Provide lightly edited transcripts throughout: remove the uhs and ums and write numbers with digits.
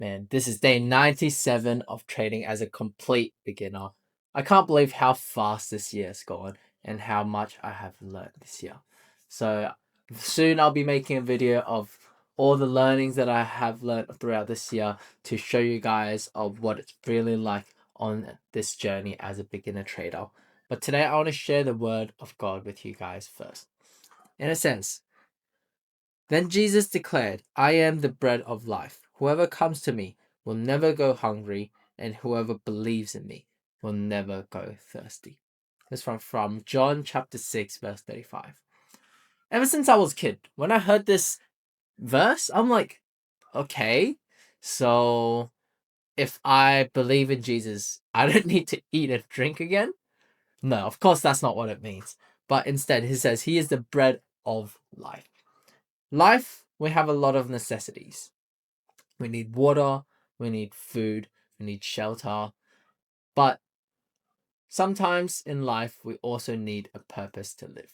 Man, this is day 97 of trading as a complete beginner. I can't believe how fast this year has gone and how much I have learned this year. So soon I'll be making a video of all the learnings that I have learned throughout this year to show you guys of what it's really like on this journey as a beginner trader. But today I want to share the word of God with you guys first. In a sense, then Jesus declared, I am the bread of life. Whoever comes to me will never go hungry, and whoever believes in me will never go thirsty. This from John chapter 6, verse 35. Ever since I was a kid, when I heard this verse, I'm like, okay, so if I believe in Jesus, I don't need to eat and drink again? No, of course, that's not what it means. But instead, he says, he is the bread of life. Life, we have a lot of necessities. We need water, we need food, we need shelter. But sometimes in life, we also need a purpose to live.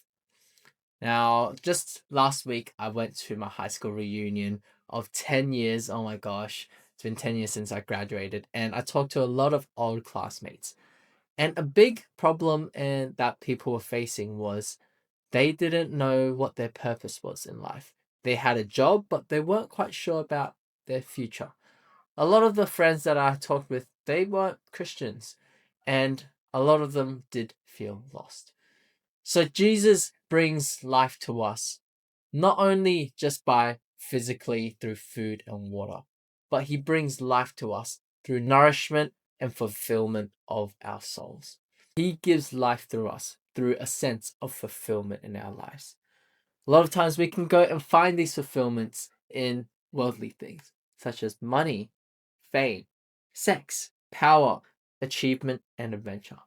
Now, just last week, I went to my high school reunion of 10 years. Oh my gosh, it's been 10 years since I graduated. And I talked to a lot of old classmates. And a big problem that people were facing was they didn't know what their purpose was in life. They had a job, but they weren't quite sure about their future. A lot of the friends that I talked with, they weren't Christians, and a lot of them did feel lost. So Jesus brings life to us, not only just by physically through food and water, but he brings life to us through nourishment and fulfillment of our souls. He gives life through us through a sense of fulfillment in our lives. A lot of times we can go and find these fulfillments in worldly things, such as money, fame, sex, power, achievement, and adventure.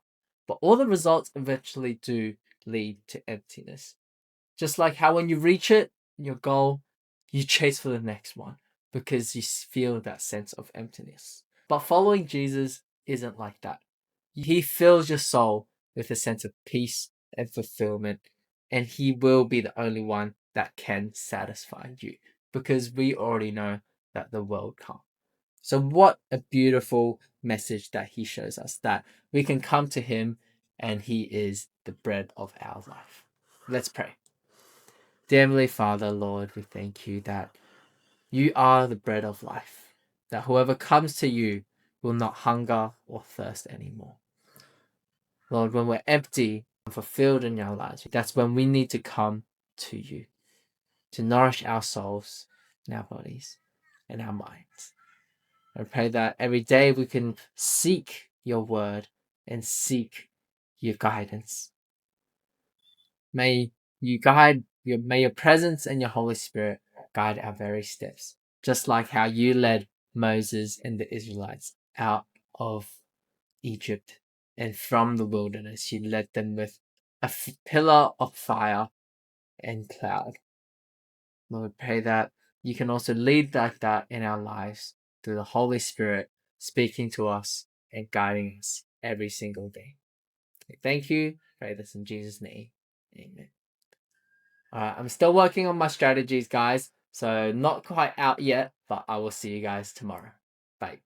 But all the results eventually do lead to emptiness. Just like how when you reach it, your goal, you chase for the next one because you feel that sense of emptiness. But following Jesus isn't like that. He fills your soul with a sense of peace and fulfillment, and he will be the only one that can satisfy you because we already know that the world can't. So, what a beautiful message that he shows us that we can come to him and he is the bread of our life. Let's pray. Dear Heavenly Father, Lord, we thank you that you are the bread of life, that whoever comes to you will not hunger or thirst anymore. Lord, when we're empty and fulfilled in our lives, that's when we need to come to you to nourish our souls and our bodies and our minds. I pray that every day we can seek your word and seek your guidance. May your presence and your Holy Spirit guide our very steps, just like how you led Moses and the Israelites out of Egypt and from the wilderness. You led them with a pillar of fire and cloud. Lord, pray that you can also lead like that in our lives through the Holy Spirit speaking to us and guiding us every single day. Thank you. Pray this in Jesus' name. Amen. I'm still working on my strategies, guys. So not quite out yet, but I will see you guys tomorrow. Bye.